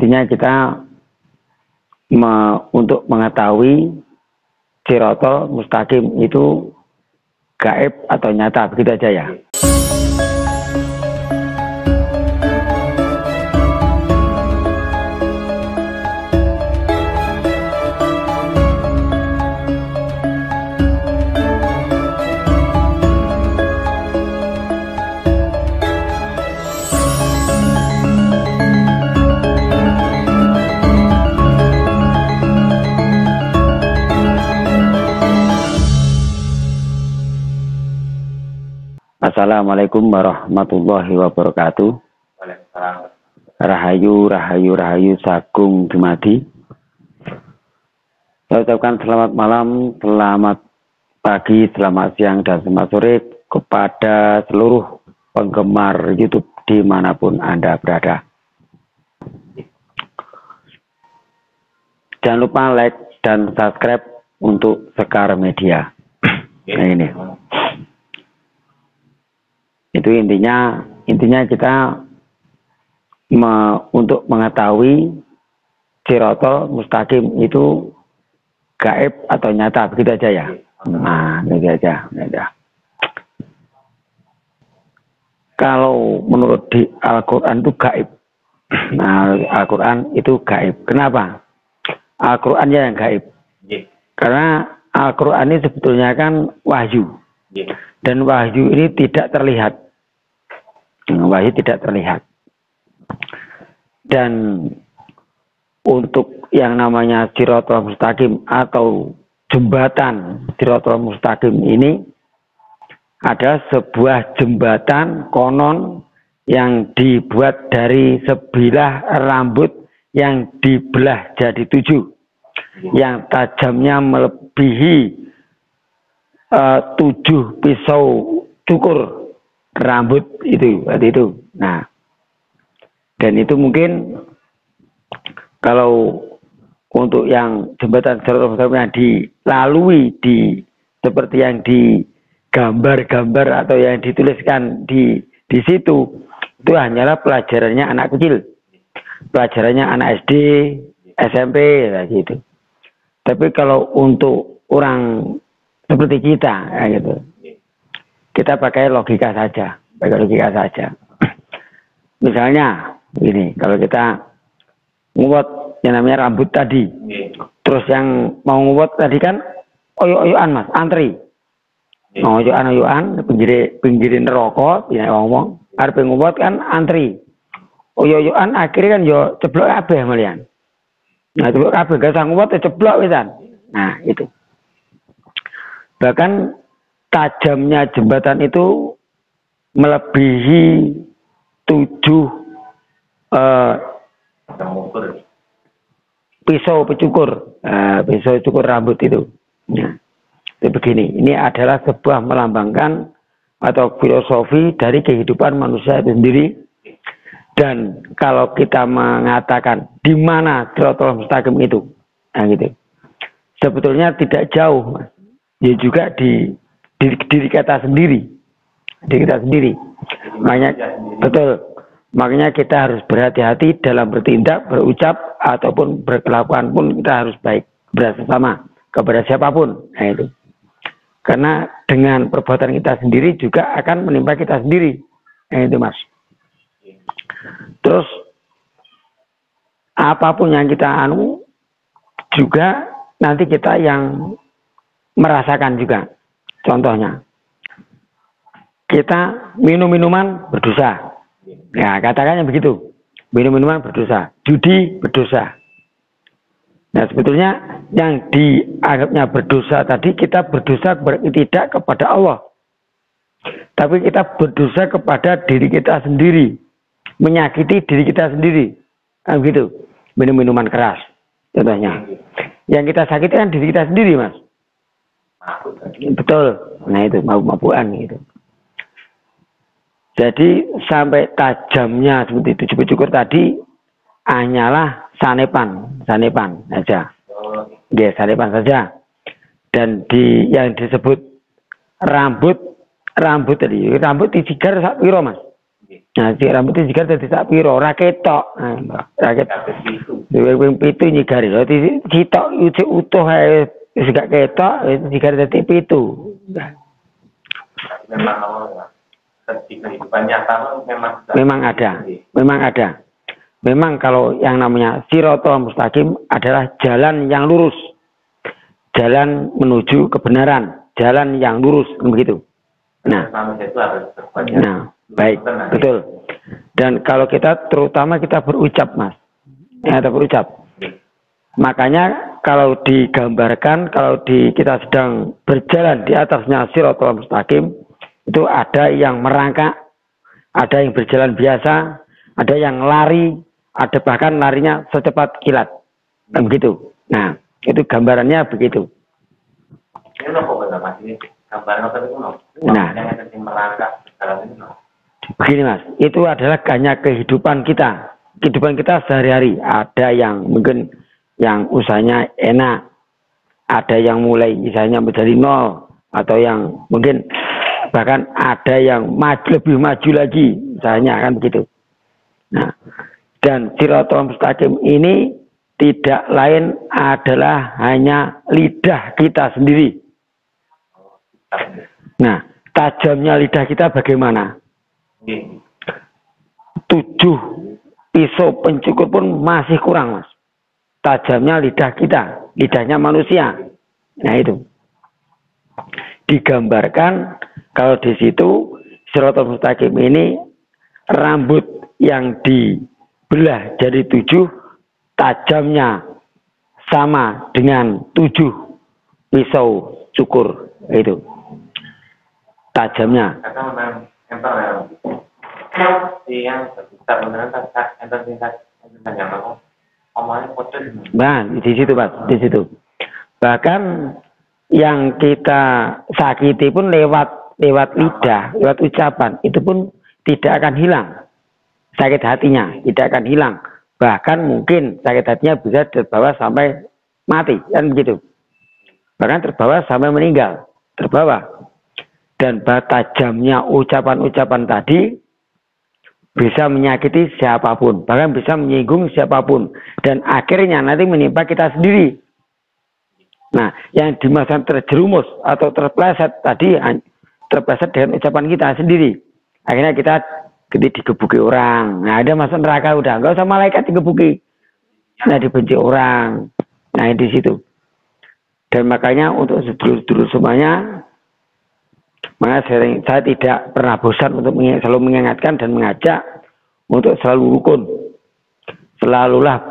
intinya kita untuk mengetahui Shiratal Mustaqim itu gaib atau nyata, begitu aja ya. Assalamualaikum warahmatullahi wabarakatuh. Rahayu, rahayu, rahayu sagung dumadi. Saya ucapkan selamat malam, selamat pagi, selamat siang, dan selamat sore kepada seluruh penggemar YouTube dimanapun Anda berada. Jangan lupa like dan subscribe untuk Sekar Media. Nah, ini. Itu intinya kita untuk mengetahui Shiratal Mustaqim itu gaib atau nyata, begitu aja ya. Nah, begitu aja. Kalau menurut di Al-Quran itu gaib. Nah, Al-Quran itu gaib. Kenapa? Al-Quran yang gaib. Karena Al-Quran ini sebetulnya kan wahyu. Dan wahyu ini tidak terlihat. Wahyu tidak terlihat. Dan untuk yang namanya Shiratal Mustaqim atau jembatan Shiratal Mustaqim ini ada sebuah jembatan konon yang dibuat dari sebilah rambut yang dibelah jadi 7, yang tajamnya melebihi 7 pisau cukur rambut itu. Nah, dan itu mungkin kalau untuk yang jembatan Shiratal Mustaqim yang dilalui seperti yang digambar-gambar atau yang dituliskan di situ, itu hanyalah pelajarannya anak kecil, pelajarannya anak SD, SMP, gitu. Tapi kalau untuk orang seperti kita, ya gitu, kita pakai logika saja, Misalnya, ini kalau kita nguwot yang namanya rambut tadi, terus yang mau nguwot tadi kan oyok-oyokan mas, antri, oyok-oyokan, pinggirin rokok, ya ngomong, harus nguwot kan antri, oyok-oyokan akhirnya kan yo ceblok kabeh malian. Nah ceblok kabeh gak usah nguwot ceblok wisan. Nah itu. Bahkan tajamnya jembatan itu melebihi 7 pisau cukur rambut itu. Nah, itu begini, ini adalah sebuah melambangkan atau filosofi dari kehidupan manusia itu sendiri. Dan kalau kita mengatakan di mana Shiratal Mustaqim itu, nah gitu, sebetulnya tidak jauh, ya juga di diri kita sendiri, makanya betul, makanya kita harus berhati-hati dalam bertindak, berucap ataupun berkelakuan pun kita harus baik bersama kepada siapapun. Nah itu, karena dengan perbuatan kita sendiri juga akan menimpa kita sendiri. Nah itu mas. Terus apapun yang kita juga nanti kita yang merasakan juga. Contohnya, kita minum minuman berdosa. Ya, katakannya begitu. Minum minuman berdosa, judi berdosa. Nah, sebetulnya yang dianggapnya berdosa tadi, kita berdosa tidak kepada Allah. Tapi kita berdosa kepada diri kita sendiri. Menyakiti diri kita sendiri. Nah, begitu. Minum minuman keras, contohnya. Yang kita sakiti kan diri kita sendiri, mas. Betul. Nah itu mabuk-mabukan gitu. Jadi sampai tajamnya seperti itu cukur tadi hanyalah sanepan aja. Ya, sanepan saja. Dan yang disebut rambut tadi, rambut disigar sak piro mas? Nah, si rambut itu jigar dadi sak pira, ora ketok. Raket ping 7 nyigari. Dadi sitok utuh ae wis gak ketok, jigar dadi 7. Kehidupan nyata memang ada. Memang kalau yang namanya Shiratal Mustaqim adalah jalan yang lurus. Jalan menuju kebenaran, jalan yang lurus begitu. Nah, baik, betul. Dan kalau kita terutama kita berucap, Mas. Ya, kita berucap. Makanya kalau digambarkan, kalau kita sedang berjalan di atasnya Shiratal Mustaqim, itu ada yang merangkak, ada yang berjalan biasa, ada yang lari, ada bahkan larinya secepat kilat. Begitu. Nah, itu gambarannya begitu. Nah, begini Mas, itu adalah hanya kehidupan kita. Kehidupan kita sehari-hari. Ada yang mungkin yang usahanya enak, ada yang mulai misalnya menjadi nol, atau yang mungkin bahkan ada yang lebih maju lagi, misalnya kan begitu. Nah, dan Shiratal Mustaqim ini tidak lain adalah hanya lidah kita sendiri. Nah, tajamnya lidah kita bagaimana? 7 pisau pencukur pun masih kurang, Mas. Tajamnya lidah kita, lidahnya manusia. Nah, itu digambarkan kalau di situ Shiratal Mustaqim ini rambut yang dibelah jadi 7, tajamnya sama dengan 7 pisau cukur itu. Tajamnya. Nah, di situ Pak, di situ. Bahkan yang kita sakiti pun lewat lidah, lewat ucapan, itu pun tidak akan hilang. Sakit hatinya tidak akan hilang. Bahkan mungkin sakit hatinya bisa terbawa sampai mati, kan begitu. Bahkan terbawa sampai meninggal, terbawa. Dan tajamnya ucapan-ucapan tadi bisa menyakiti siapapun, bahkan bisa menyinggung siapapun, dan akhirnya nanti menimpa kita sendiri. Nah, yang dimaksud terjerumus atau terpleset tadi, terpleset dengan ucapan kita sendiri. Akhirnya kita digebuki orang. Nah, ada masuk neraka udah, nggak usah malaikat digebuki. Nah, dibenci orang. Nah, di situ. Dan makanya untuk sedulur-sedulur semuanya, maka saya tidak pernah bosan untuk selalu mengingatkan dan mengajak untuk selalu rukun. Selalulah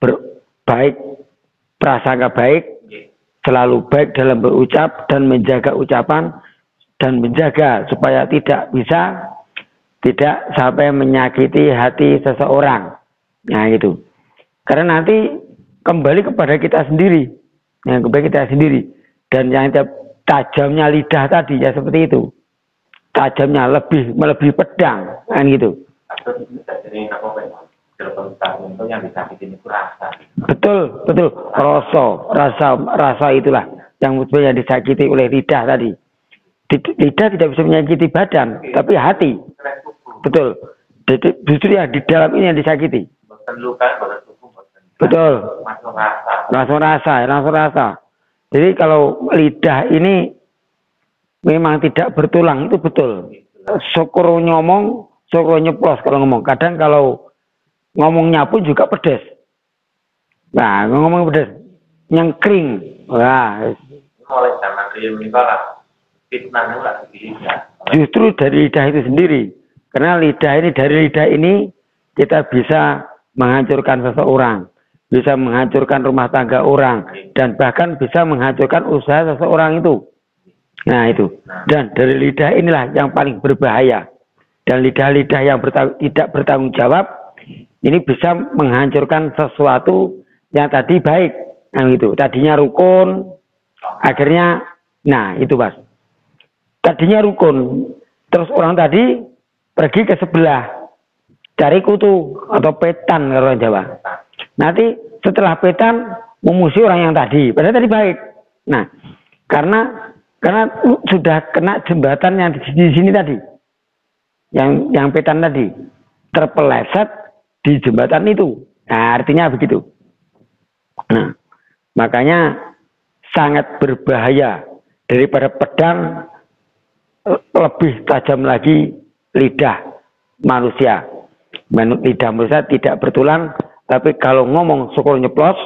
berbaik, prasangka baik, selalu baik dalam berucap dan menjaga ucapan dan menjaga supaya tidak sampai menyakiti hati seseorang. Nah, itu. Karena nanti kembali kepada kita sendiri. Yang kembali kita sendiri. Dan yang tajamnya lidah tadi ya seperti itu. Tajamnya melebihi pedang, kan gitu. Betul. Rasa itulah yang disakiti oleh lidah tadi. Lidah tidak bisa menyakiti badan, tapi hati. Betul. Jadi justru ya di dalam ini yang disakiti. Betul. Langsung rasa. Jadi kalau lidah ini memang tidak bertulang, itu betul. Syukur ngomong, syukur nyeplos kalau ngomong. Kadang kalau ngomongnya pun juga pedes. Nah, ngomong pedes, nyengkring. Wah. Mulai zaman ini fitnah justru dari lidah itu sendiri. Karena dari lidah ini kita bisa menghancurkan seseorang, bisa menghancurkan rumah tangga orang, dan bahkan bisa menghancurkan usaha seseorang itu. Nah, itu. Dan dari lidah inilah yang paling berbahaya. Dan lidah-lidah yang tidak bertanggung jawab ini bisa menghancurkan sesuatu yang tadi baik. Nah, itu. Tadinya rukun, akhirnya, nah itu Mas. Tadinya rukun, terus orang tadi pergi ke sebelah, cari kutu atau petan kalau orang Jawa. Nanti setelah petan memusuhi orang yang tadi, padahal tadi baik. Nah, karena sudah kena jembatan yang di sini tadi. yang pitan tadi terpeleset di jembatan itu. Nah, artinya begitu. Nah, makanya sangat berbahaya daripada pedang, lebih tajam lagi lidah manusia. Lidah manusia tidak bertulang, tapi kalau ngomong syukur nyeplos,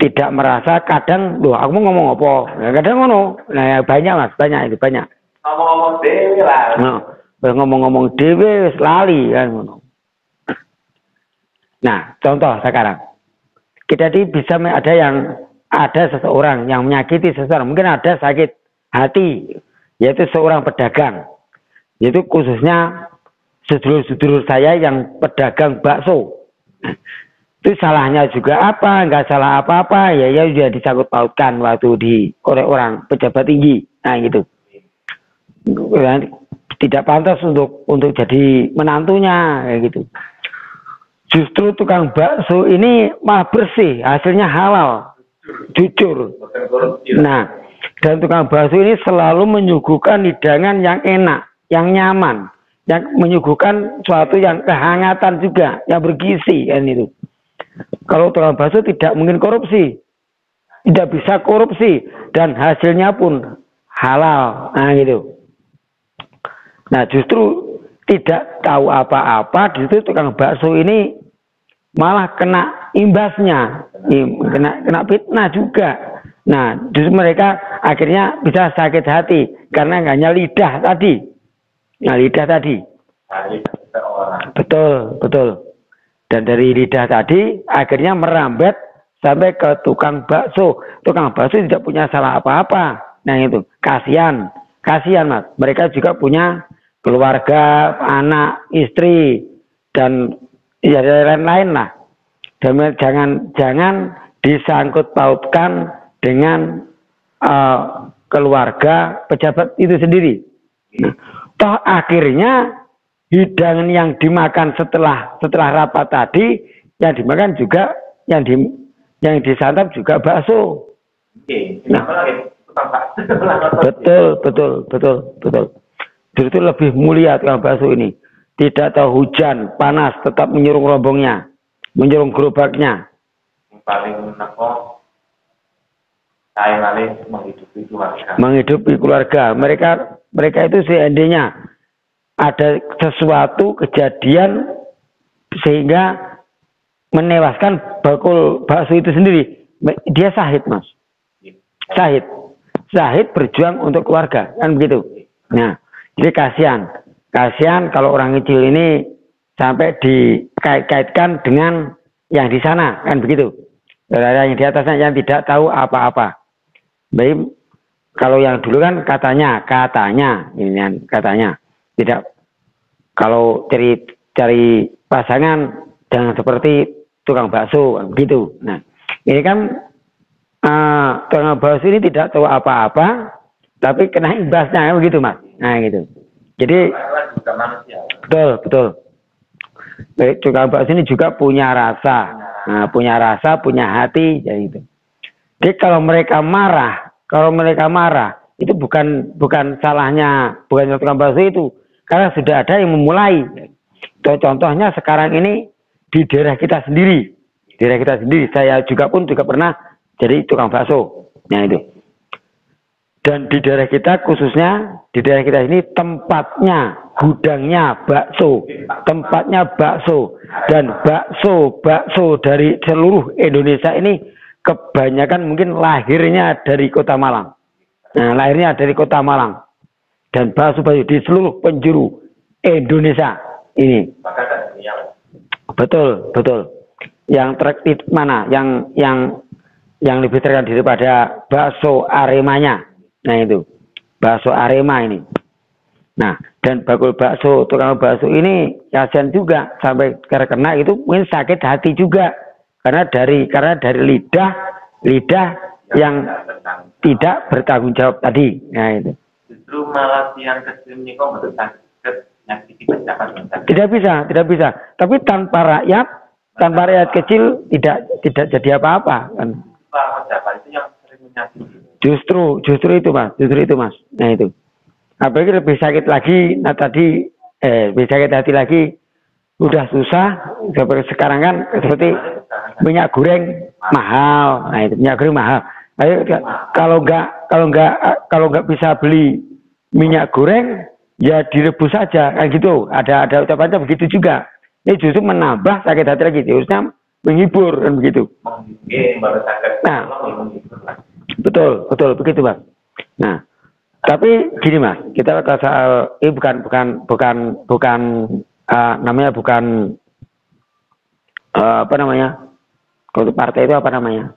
tidak merasa. Kadang, loh aku mau ngomong apa? Nah, kadang ngono. Nah, banyak mas, banyak itu banyak. Ngomong-ngomong dewe lah. Nah, ngomong-ngomong dewe lali kan ngono. Nah, contoh sekarang kita bisa ada seseorang yang menyakiti seseorang, mungkin ada sakit hati, yaitu seorang pedagang, yaitu khususnya sedulur-sedulur saya yang pedagang bakso. Itu salahnya juga apa? Nggak salah apa-apa, ya sudah disangkut pautkan waktu oleh orang pejabat tinggi, nah gitu. Tidak pantas untuk jadi menantunya, kayak gitu. Justru tukang bakso ini malah bersih, hasilnya halal, jujur. Nah, dan tukang bakso ini selalu menyuguhkan hidangan yang enak, yang nyaman, yang menyuguhkan suatu yang kehangatan juga, yang bergizi kan itu. Kalau tukang bakso tidak mungkin korupsi, tidak bisa korupsi, dan hasilnya pun halal, nah gitu. Nah, justru tidak tahu apa-apa, justru tukang bakso ini malah kena imbasnya, kena fitnah juga. Nah, justru mereka akhirnya bisa sakit hati karena hanya lidah tadi. Nah, lidah tadi. Betul, betul. Dan dari lidah tadi akhirnya merambat sampai ke tukang bakso. Tukang bakso tidak punya salah apa-apa. Nah, itu kasihan, kasihan mas. Mereka juga punya keluarga, anak, istri, dan ya lain-lain lah. Dan jangan disangkut pautkan dengan keluarga pejabat itu sendiri. Nah, toh akhirnya hidangan yang dimakan setelah rapat tadi, yang dimakan juga yang disantap juga bakso. Nah, betul. Jadi itu lebih mulia tukang bakso ini. Tidak tahu hujan, panas, tetap menyurung rombongnya, menyurung gerobaknya. Paling saya menghidupi keluarga. Menghidupi keluarga. Mereka itu seandainya ada sesuatu kejadian sehingga menewaskan bakul bakso itu sendiri, dia syahid mas. Syahid berjuang untuk keluarga, kan begitu. Nah, jadi kasihan kalau orang kecil ini sampai dikait-kaitkan dengan yang di sana, kan begitu. Yang di atasnya yang tidak tahu apa-apa. Baik, kalau yang dulu kan katanya, ini kan katanya tidak. Kalau cari pasangan jangan seperti tukang bakso, begitu. Nah, ini kan tukang bakso ini tidak tahu apa-apa, tapi kena imbasnya, kan begitu mas. Nah, gitu. Jadi betul. Baik, tukang bakso ini juga punya rasa, punya hati, jadi itu. Jadi kalau mereka marah itu bukan salahnya, bukan tukang bakso itu, karena sudah ada yang memulai. Contohnya sekarang ini di daerah kita sendiri, saya juga pernah jadi tukang bakso. Nah itu. Dan di daerah kita khususnya, di daerah kita ini gudangnya bakso, dan bakso dari seluruh Indonesia ini kebanyakan mungkin lahirnya dari Kota Malang. Nah, lahirnya dari Kota Malang. Dan bakso di seluruh penjuru Indonesia ini. Betul. Yang teraktif mana? Yang lebih terkenal daripada bakso Aremanya. Nah itu, bakso Arema ini. Nah, dan tukang bakso ini kasihan juga sampai karena itu mungkin sakit hati juga karena dari lidah yang tidak bertanggung jawab tadi. Nah itu. Justru malah yang kecil ini kok tidak bisa. Tapi tanpa rakyat kecil tidak jadi apa-apa kan. Itu yang sering menyakiti. Justru itu mas. Nah itu. apalagi lebih sakit lagi. Nah tadi lebih sakit hati lagi, udah susah seperti sekarang kan, seperti minyak goreng mahal. Nah itu minyak goreng mahal. Ayo, kalau nggak bisa beli minyak goreng, ya direbus saja kan gitu. Ada ucapannya begitu juga. Ini justru menambah sakit hati lagi. Harusnya menghibur kan begitu. Nah, betul begitu Mas. Nah, tapi gini Mas, kita soal ini bukan namanya bukan apa namanya? Kalau partai itu apa namanya?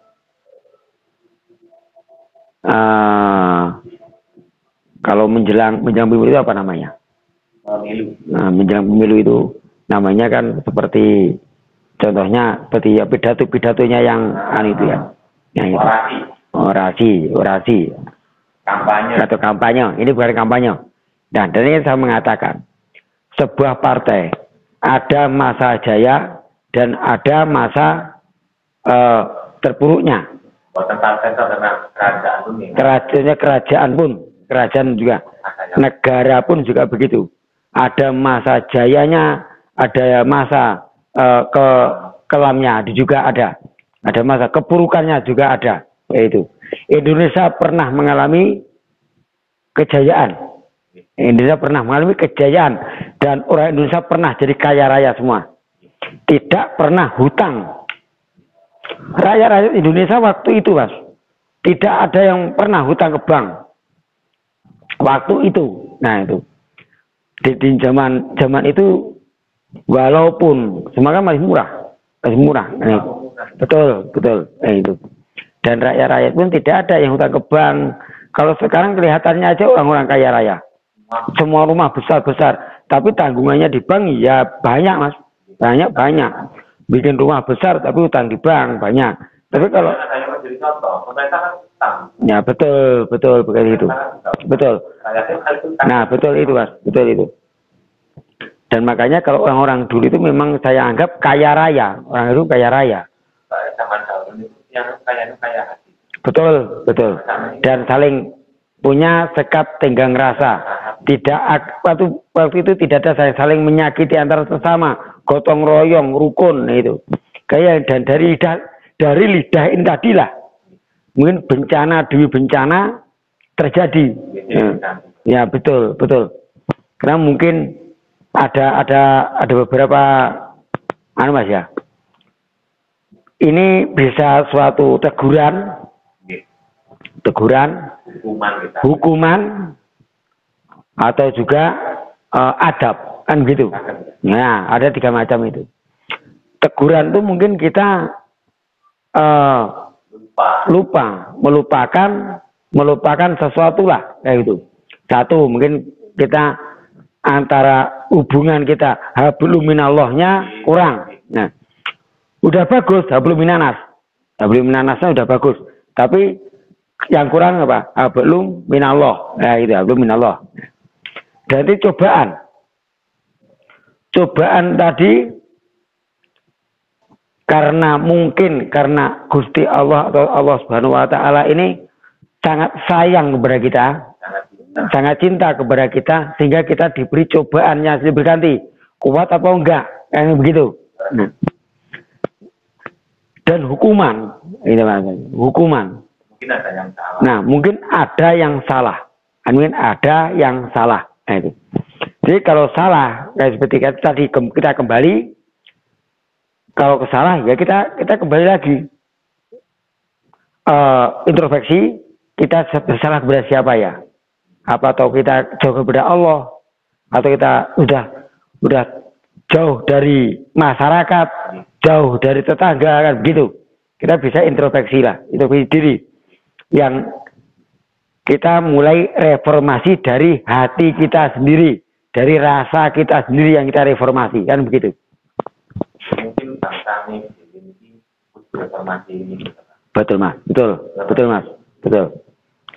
Kalau menjelang pemilu itu apa namanya? Nah, menjelang pemilu itu namanya kan seperti contohnya seperti ya pidatonya yang itu ya. Yang itu. Orasi. Kampanye. Atau kampanye. Ini bukan kampanye. Dan ini saya mengatakan sebuah partai ada masa jaya dan ada masa terpuruknya. Kerajaan juga, negara pun juga begitu. Ada masa jayanya, ada masa kelamnya juga ada masa kepurukannya juga ada. Yaitu Indonesia pernah mengalami kejayaan. Dan orang Indonesia pernah jadi kaya raya semua. Tidak pernah hutang. Rakyat Indonesia waktu itu Mas, tidak ada yang pernah hutang ke bank waktu itu. Nah itu di zaman itu walaupun semuanya masih murah. Nah, betul itu. Dan rakyat pun tidak ada yang hutang ke bank. Kalau sekarang kelihatannya aja orang-orang kaya raya, semua rumah besar, tapi tanggungannya di bank ya banyak Mas, banyak. Bikin rumah besar tapi utang di bank banyak. Tapi kalau ya betul begitu. Betul. Nah, betul itu Mas, betul itu. Dan makanya kalau orang-orang dulu itu memang saya anggap kaya raya. Orang itu kaya raya. Betul. Dan saling punya sikap tenggang rasa. Waktu itu tidak ada saling menyakiti antara sesama, gotong royong, rukun itu. Kayak dan dari lidah ini tadilah mungkin bencana demi bencana terjadi. Ya betul. Karena mungkin ada beberapa Mas ya. Ini bisa suatu teguran, hukuman atau juga adab kan gitu. Nah, ada 3 macam itu. Teguran itu mungkin kita melupakan sesuatu lah kayak gitu. Satu mungkin kita antara hubungan kita hablum minallahnya kurang. Nah, udah bagus hablum minannasnya udah bagus. Tapi yang kurang apa? Hablum minallah. Nah, itu hablum minallah. Jadi cobaan tadi karena Gusti Allah atau Allah Subhanahu wa taala ini sangat sayang kepada kita, sangat cinta kepada kita sehingga kita diberi cobaannya silih berganti, kuat apa enggak, kayak begitu. Dan hukuman, ini hukuman. Mungkin ada yang salah. Nah, itu. Jadi kalau salah, kayak seperti tadi kita kembali, kalau kesalah ya kita kembali lagi introspeksi, kita bersalah kepada siapa ya? Apa atau kita jauh kepada Allah, atau kita udah jauh dari masyarakat, jauh dari tetangga kan begitu. Kita bisa introspeksi lah, introspeksi diri. Yang kita mulai reformasi dari hati kita sendiri, dari rasa kita sendiri yang kita reformasi, kan begitu. Mungkin bangsa ini reformasi ini. Betul Mas.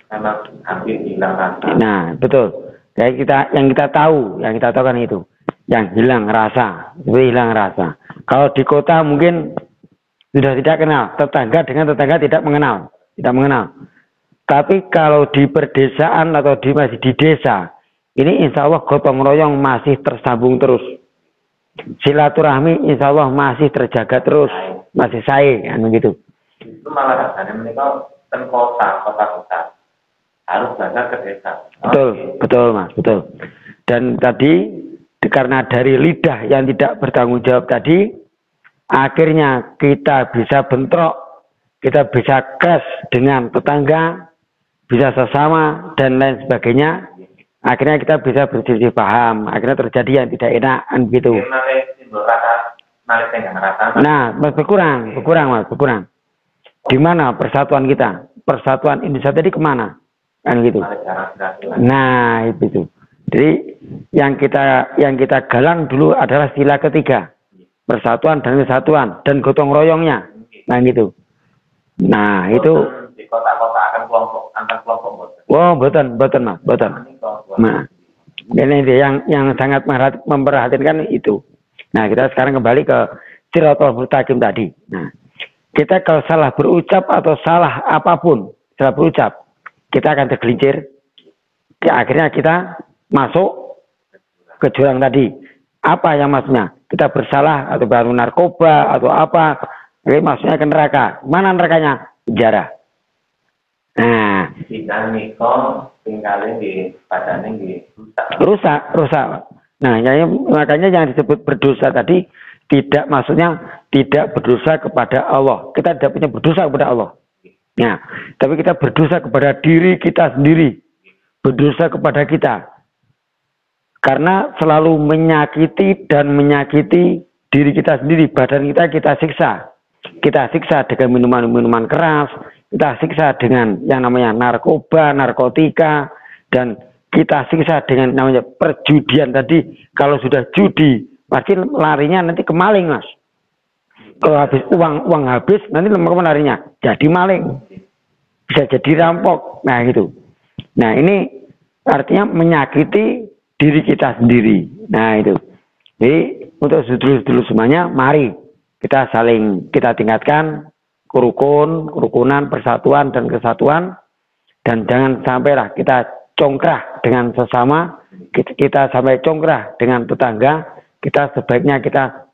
Karena hampir hilang rasa. Nah, betul. Kayak yang kita tahu kan itu, yang hilang rasa, hilang rasa. Kalau di kota mungkin sudah tidak kenal, tetangga dengan tetangga tidak mengenal. Tapi kalau di perdesaan atau masih di desa, ini insya Allah gotong royong masih tersambung terus. Silaturahmi insya Allah masih terjaga terus, masih sae, kan begitu. Itu malah rasanya mereka kan kota besar harus belajar ke desa. Betul, betul Mas, betul. Dan tadi karena dari lidah yang tidak bertanggung jawab tadi, akhirnya kita bisa bentrok, kita bisa clash dengan tetangga, bisa sesama dan lain sebagainya. Akhirnya kita bisa berselisih paham, akhirnya terjadi yang tidak enak, gitu. Nah, berkurang Mas, berkurang. Di mana persatuan kita? Persatuan Indonesia tadi kemana? Kan gitu. Nah, itu. Jadi yang kita galang dulu adalah sila ketiga, persatuan dan kesatuan dan gotong royongnya. Nah, gitu. Nah, itu di kota-kota akan kelompok antar kelompok. Oh, betul Mas, betul. Nah, ini yang sangat memperhatikan itu. Nah, kita sekarang kembali ke Shirathul Mustaqim tadi. Nah, kita kalau salah berucap atau salah apapun, salah berucap, kita akan tergelincir. Akhirnya kita masuk ke jurang tadi. Apa yang maksudnya? Kita bersalah atau baru narkoba atau apa? Jadi maksudnya ke neraka. Mana nerakanya? Penjara. Nah, jika nikah tinggalin di badannya di rusak. Nah, makanya yang disebut berdosa tadi tidak maksudnya tidak berdosa kepada Allah. Kita tidak punya berdosa kepada Allah. Nah, tapi kita berdosa kepada diri kita sendiri. Berdosa kepada kita. Karena selalu menyakiti diri kita sendiri. Badan kita siksa. Kita siksa dengan minuman-minuman keras. Kita siksa dengan yang namanya narkoba, narkotika, dan kita siksa dengan namanya perjudian tadi. Kalau sudah judi, pasti larinya nanti ke maling, Mas. Kalau habis uang habis, nanti kemana larinya? Jadi maling. Bisa jadi rampok. Nah, gitu. Nah, ini artinya menyakiti diri kita sendiri. Nah, itu. Jadi, untuk sedulur-sedulur semuanya, mari kita tingkatkan kerukunan, persatuan dan kesatuan, dan jangan sampailah kita congkrah dengan sesama, kita sampai congkrah dengan tetangga, kita sebaiknya kita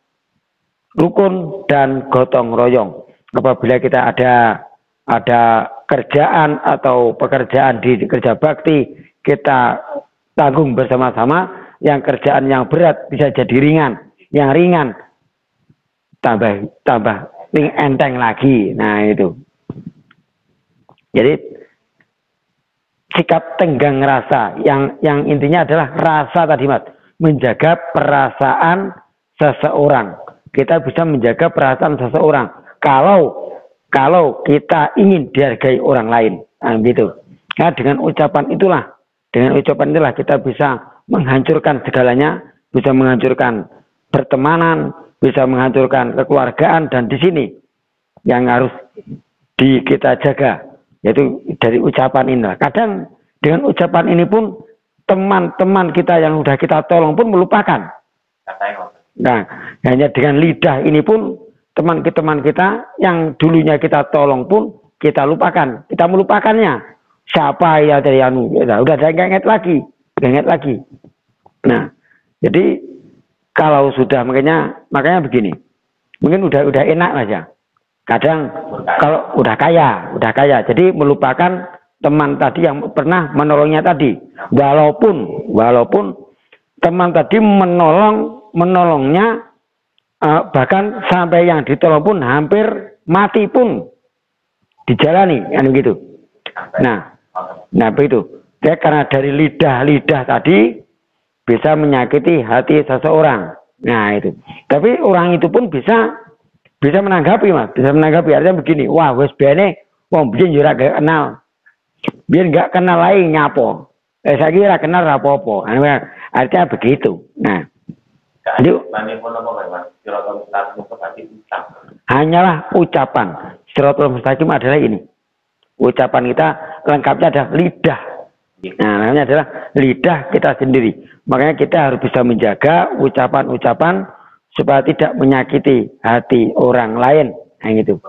rukun dan gotong royong. Apabila kita ada kerjaan atau pekerjaan di kerja bakti, kita tanggung bersama-sama. Yang kerjaan yang berat bisa jadi ringan, yang ringan tambah enteng lagi. Nah, itu. Jadi sikap tenggang rasa yang intinya adalah rasa tadi, Mas, menjaga perasaan seseorang. Kita bisa menjaga perasaan seseorang kalau kita ingin dihargai orang lain. Nah, gitu. Nah, dengan ucapan itulah kita bisa menghancurkan segalanya, bisa menghancurkan pertemanan, bisa menghancurkan kekeluargaan, dan di sini yang harus kita jaga yaitu dari ucapan ini. Kadang dengan ucapan ini pun teman-teman kita yang sudah kita tolong pun melupakan. Nah, hanya dengan lidah ini pun teman-teman kita yang dulunya kita tolong pun kita lupakan, kita melupakannya. Siapa ya dari udah ingat lagi. Nah, jadi kalau sudah makanya begini, mungkin udah enak aja. Kadang kalau udah kaya, jadi melupakan teman tadi yang pernah menolongnya tadi, walaupun teman tadi menolongnya bahkan sampai yang ditolong pun hampir mati pun dijalani, kan begitu. Nah begitu. Ya, karena dari lidah tadi bisa menyakiti hati seseorang. Nah, itu. Tapi orang itu pun bisa menanggapi, Mas. Bisa menanggapi. Artinya begini, wah, wes bene wong biyen yo ora kenal. Biyen enggak kenal lain nyapo. Saya kira kenal apa-apa. Artinya begitu. Nah, jadi hanyalah ucapan. Shirathul Mustaqim adalah ini. Ucapan kita lengkapnya adalah lidah. Nah, namanya adalah lidah kita sendiri. Makanya kita harus bisa menjaga ucapan-ucapan supaya tidak menyakiti hati orang lain. Nah, gitu.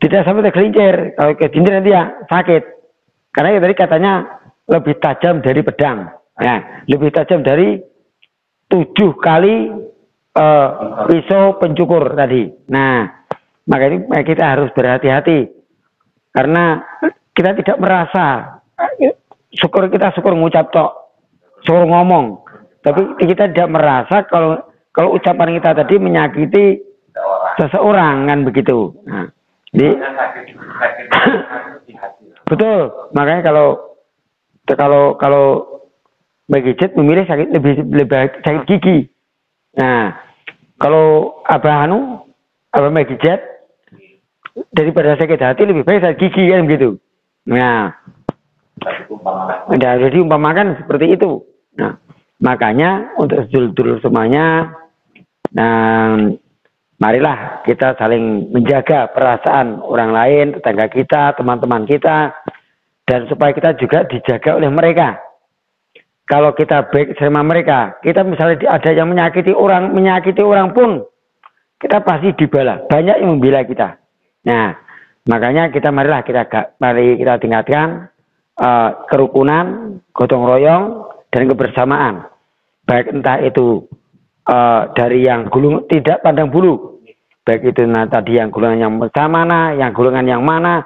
Tidak sampai tergelincir. Kalau tergelincir nanti ya sakit. Karena tadi katanya lebih tajam dari pedang. Nah, lebih tajam dari 7 kali pisau pencukur tadi. Nah, makanya kita harus berhati-hati karena kita tidak merasa kita syukur ngucap tok, syukur ngomong, tapi kita tidak merasa kalau ucapan kita tadi menyakiti seseorang kan begitu. Nah, betul. Makanya kalau Megijit memilih lebih sakit gigi. Nah, kalau Abah Megijit daripada sakit hati lebih baik sakit gigi kan begitu. Nah, jadi umpamakan seperti itu. Nah, makanya untuk sedulur-sedulur semuanya, marilah kita saling menjaga perasaan orang lain, tetangga kita, teman-teman kita, dan supaya kita juga dijaga oleh mereka. Kalau kita baik sama mereka, kita misalnya ada yang menyakiti orang pun, kita pasti dibela. Banyak yang membela kita. Nah, makanya mari kita tingkatkan kerukunan, gotong royong, dan kebersamaan. Baik entah itu dari yang tidak pandang bulu, baik itu tadi yang golongan yang mana, yang golongan yang mana,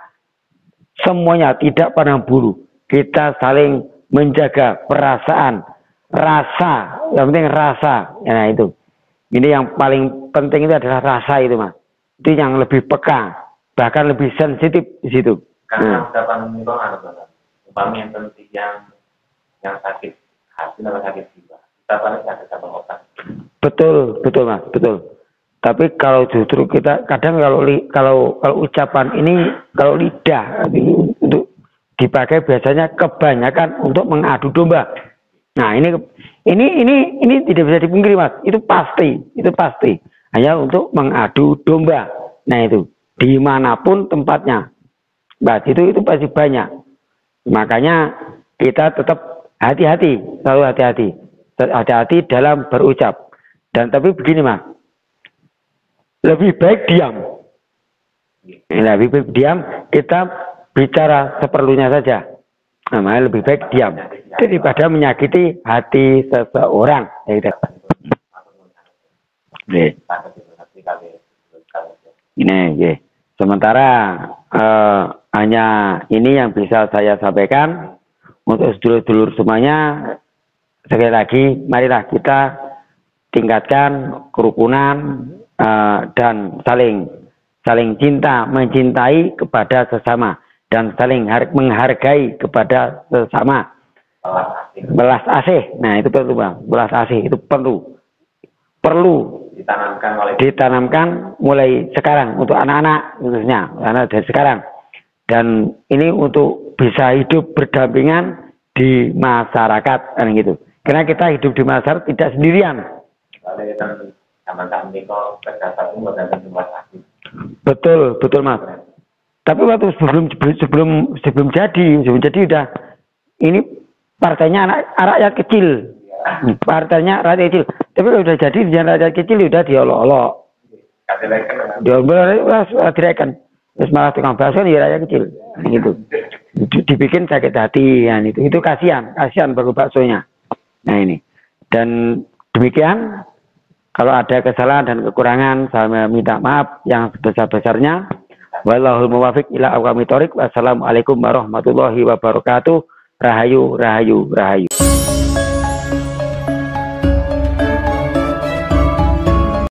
semuanya tidak pandang bulu. Kita saling menjaga perasaan, rasa, yang penting rasa. Nah itu, ini yang paling penting itu adalah rasa itu mas. Itu yang lebih peka, bahkan lebih sensitif di situ. Karena ucapan itu umpamanya yang penting yang sakit hati atau sakit jiwa, ucapan itu ada cabang otak. Betul mas, betul. Tapi kalau justru kita kadang kalau ucapan ini kalau lidah untuk dipakai biasanya kebanyakan untuk mengadu domba. Nah ini tidak bisa dipungkiri mas, itu pasti hanya untuk mengadu domba. Nah itu dimanapun tempatnya, mas itu pasti banyak. Makanya kita tetap selalu hati-hati dalam berucap. Dan tapi begini mas, lebih baik diam, kita bicara seperlunya saja. Namanya lebih baik diam daripada menyakiti hati seseorang. Ini, sementara hanya ini yang bisa saya sampaikan untuk sedulur-sedulur semuanya. Sekali lagi, marilah kita tingkatkan kerukunan dan saling cinta, mencintai kepada sesama, dan saling menghargai kepada sesama. Belas asih. Nah itu perlu bang, belas asih itu perlu ditanamkan mulai sekarang untuk anak-anak khususnya, anak dari sekarang. Dan ini untuk bisa hidup berdampingan di masyarakat kan gitu. Karena kita hidup di masyarakat tidak sendirian. Betul mas. Tapi waktu sebelum jadi udah ini partainya rakyat kecil. Partainya rakyat kecil. Tapi kalau udah jadi rakyat kecil udah diolok-olok. Direken. Terus malah tukang bakso ya rakyat kecil. Gitu. Dibikin sakit hati ya, itu kasihan baru baksonya. Nah ini. Dan demikian, kalau ada kesalahan dan kekurangan saya minta maaf yang sebesar-besarnya. Wallahul muwaffiq ila aqwamit thoriq. Wassalamualaikum warahmatullahi wabarakatuh. Rahayu.